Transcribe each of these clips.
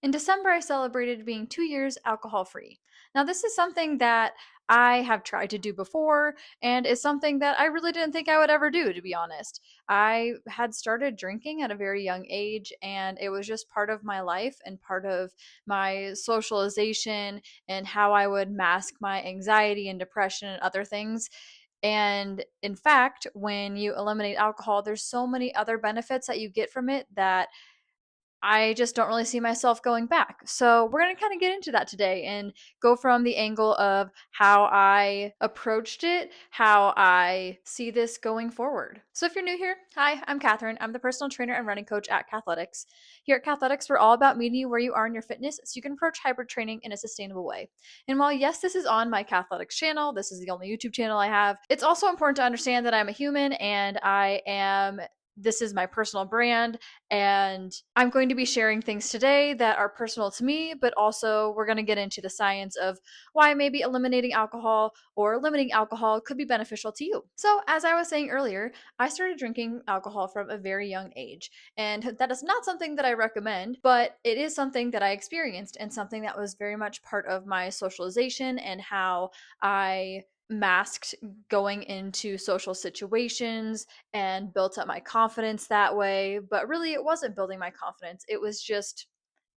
In December, I celebrated being 2 years alcohol free. Now, this is something that I have tried to do before, and is something that I really didn't think I would ever do, to be honest. I had started drinking at a very young age, and it was just part of my life and part of my socialization and how I would mask my anxiety and depression and other things. And in fact, when you eliminate alcohol, there's so many other benefits that you get from it that I just don't really see myself going back. So, we're going to kind of get into that today and go from the angle of how I approached it, how I see this going forward. So, if you're new here, hi, I'm Catherine. I'm the personal trainer and running coach at Kathletics. Here at Kathletics, we're all about meeting you where you are in your fitness so you can approach hybrid training in a sustainable way. And while, yes, this is on my Kathletics channel, this is the only YouTube channel I have, it's also important to understand that I'm a human and this is my personal brand, and I'm going to be sharing things today that are personal to me, but also we're going to get into the science of why maybe eliminating alcohol or limiting alcohol could be beneficial to you. So, as I was saying earlier, I started drinking alcohol from a very young age, and that is not something that I recommend, but it is something that I experienced and something that was very much part of my socialization and how I masked going into social situations and built up my confidence that way. But really, it wasn't building my confidence. It was just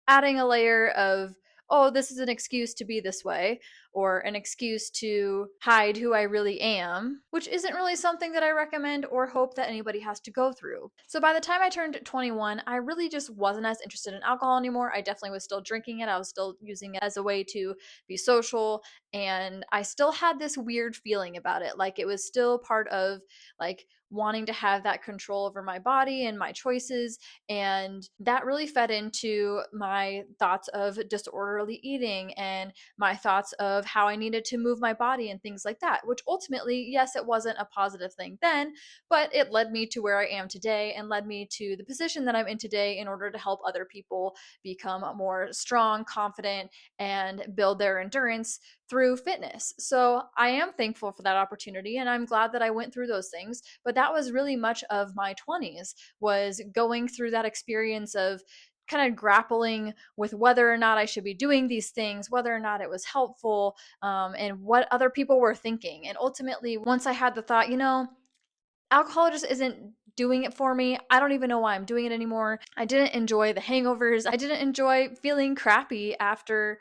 adding a layer of, oh, this is an excuse to be this way, or an excuse to hide who I really am, which isn't really something that I recommend or hope that anybody has to go through. So by the time I turned 21, I really just wasn't as interested in alcohol anymore. I definitely was still drinking it. I was still using it as a way to be social, and I still had this weird feeling about it. Like it was still part of like wanting to have that control over my body and my choices, and that really fed into my thoughts of disorderly eating and my thoughts of how I needed to move my body and things like that, which ultimately, yes, it wasn't a positive thing then, but it led me to where I am today and led me to the position that I'm in today in order to help other people become more strong, confident, and build their endurance through fitness. So I am thankful for that opportunity and I'm glad that I went through those things. But that was really much of my 20s, was going through that experience of kind of grappling with whether or not I should be doing these things, whether or not it was helpful, and what other people were thinking. And ultimately, once I had the thought, alcohol just isn't doing it for me. I don't even know why I'm doing it anymore. I didn't enjoy the hangovers. I didn't enjoy feeling crappy after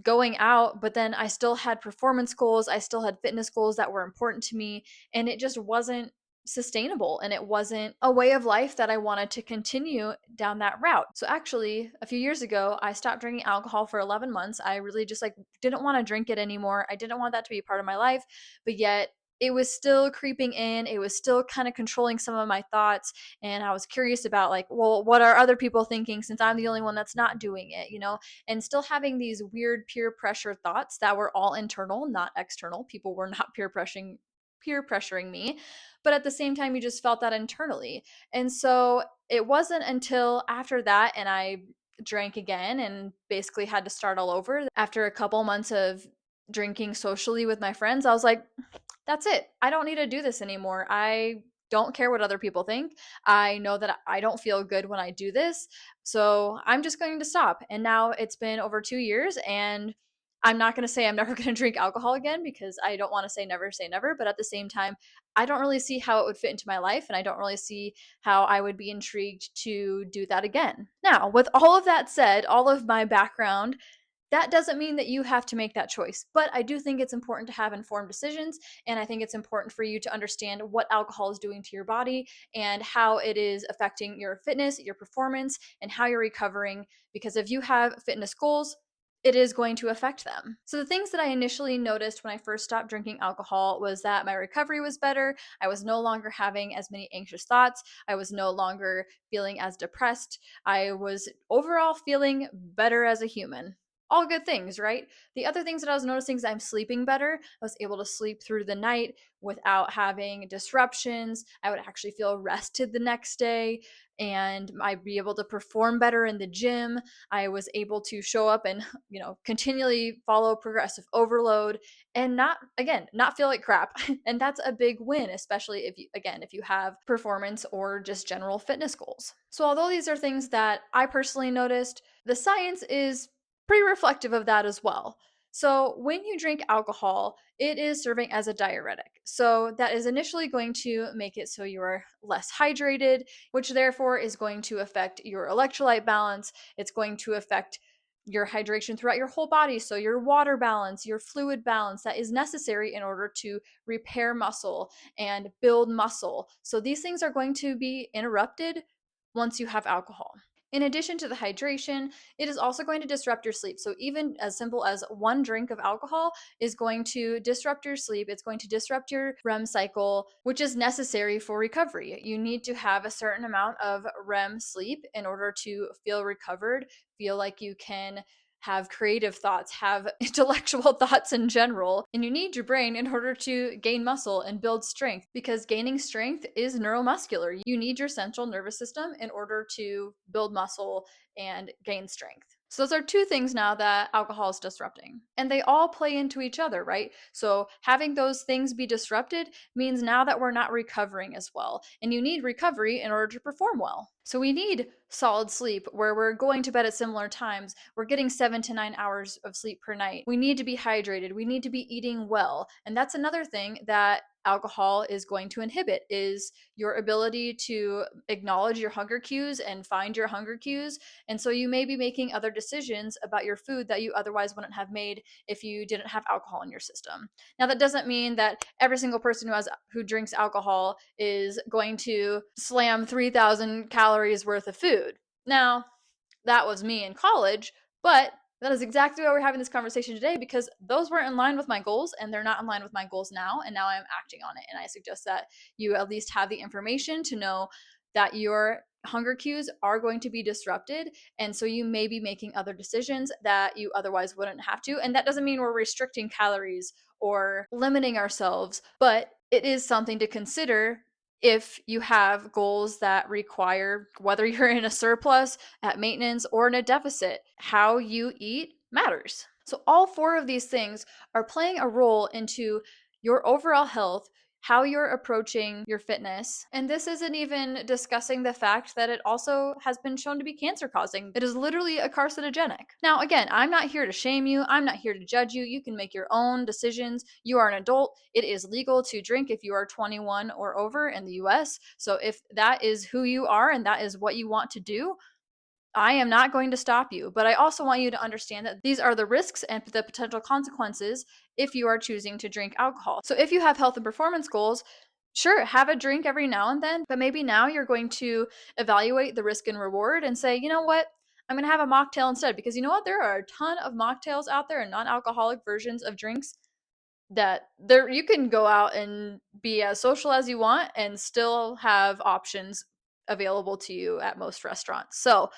going out, but then I still had performance goals. I still had fitness goals that were important to me, and it just wasn't sustainable and it wasn't a way of life that I wanted to continue down that route. So actually, a few years ago, I stopped drinking alcohol for 11 months. I really just like didn't want to drink it anymore. I didn't want that to be a part of my life, but yet it was still creeping in. It was still kind of controlling some of my thoughts, and I was curious about like, well, what are other people thinking since I'm the only one that's not doing it, and still having these weird peer pressure thoughts that were all internal, not external. People were not peer pressuring me, but at the same time you just felt that internally. And so it wasn't until after that and I drank again and basically had to start all over after a couple months of drinking socially with my friends. I was like, that's it. I don't need to do this anymore. I don't care what other people think. I know that I don't feel good when I do this. So I'm just going to stop. And now it's been over 2 years, and I'm not going to say I'm never going to drink alcohol again because I don't want to say never. But at the same time, I don't really see how it would fit into my life. And I don't really see how I would be intrigued to do that again. Now, with all of that said, all of my background, that doesn't mean that you have to make that choice, but I do think it's important to have informed decisions, and I think it's important for you to understand what alcohol is doing to your body and how it is affecting your fitness, your performance, and how you're recovering, because if you have fitness goals, it is going to affect them. So the things that I initially noticed when I first stopped drinking alcohol was that my recovery was better. I was no longer having as many anxious thoughts. I was no longer feeling as depressed. I was overall feeling better as a human. All good things, right? The other things that I was noticing is I'm sleeping better. I was able to sleep through the night without having disruptions. I would actually feel rested the next day, and I'd be able to perform better in the gym. I was able to show up and, continually follow progressive overload and not feel like crap. And that's a big win, especially if you have performance or just general fitness goals. So although these are things that I personally noticed, the science is pretty reflective of that as well. So, when you drink alcohol, it is serving as a diuretic. So, that is initially going to make it so you are less hydrated, which therefore is going to affect your electrolyte balance. It's going to affect your hydration throughout your whole body. So, your water balance, your fluid balance that is necessary in order to repair muscle and build muscle. So, these things are going to be interrupted once you have alcohol. In addition to the hydration, it is also going to disrupt your sleep. So, even as simple as one drink of alcohol is going to disrupt your sleep. It's going to disrupt your REM cycle, which is necessary for recovery. You need to have a certain amount of REM sleep in order to feel recovered, feel like you can have creative thoughts, have intellectual thoughts in general. And you need your brain in order to gain muscle and build strength, because gaining strength is neuromuscular. You need your central nervous system in order to build muscle and gain strength. So those are two things now that alcohol is disrupting. And they all play into each other, right? So having those things be disrupted means now that we're not recovering as well. And you need recovery in order to perform well. So we need solid sleep where we're going to bed at similar times. We're getting 7 to 9 hours of sleep per night. We need to be hydrated. We need to be eating well. And that's another thing that alcohol is going to inhibit, is your ability to acknowledge your hunger cues and find your hunger cues. And so you may be making other decisions about your food that you otherwise wouldn't have made if you didn't have alcohol in your system. Now, that doesn't mean that every single person who drinks alcohol is going to slam 3,000 calories worth of food. Now, that was me in college, but that is exactly why we're having this conversation today, because those weren't in line with my goals and they're not in line with my goals now. And now I'm acting on it. And I suggest that you at least have the information to know that your hunger cues are going to be disrupted. And so you may be making other decisions that you otherwise wouldn't have to. And that doesn't mean we're restricting calories or limiting ourselves, but it is something to consider if you have goals that require, whether you're in a surplus, at maintenance, or in a deficit, how you eat matters. So, all four of these things are playing a role into your overall health, how you're approaching your fitness. And this isn't even discussing the fact that it also has been shown to be cancer causing. It is literally a carcinogenic. Now, again, I'm not here to shame you. I'm not here to judge you. You can make your own decisions. You are an adult. It is legal to drink if you are 21 or over in the US. So if that is who you are and that is what you want to do, I am not going to stop you, but I also want you to understand that these are the risks and the potential consequences if you are choosing to drink alcohol. So if you have health and performance goals, sure, have a drink every now and then, but maybe now you're going to evaluate the risk and reward and say, you know what? I'm going to have a mocktail instead, because you know what? There are a ton of mocktails out there and non-alcoholic versions of drinks that there you can go out and be as social as you want and still have options available to you at most restaurants. So,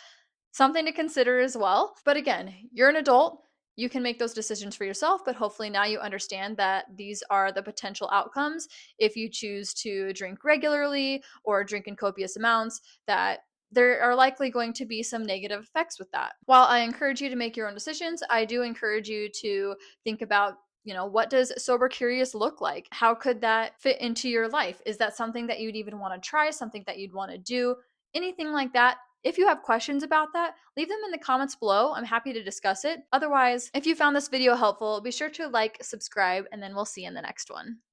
something to consider as well. But again, you're an adult. You can make those decisions for yourself, but hopefully now you understand that these are the potential outcomes if you choose to drink regularly or drink in copious amounts, that there are likely going to be some negative effects with that. While I encourage you to make your own decisions, I do encourage you to think about, what does sober curious look like? How could that fit into your life? Is that something that you'd even want to try, something that you'd want to do? Anything like that. If you have questions about that, leave them in the comments below. I'm happy to discuss it. Otherwise, if you found this video helpful, be sure to like, subscribe, and then we'll see you in the next one.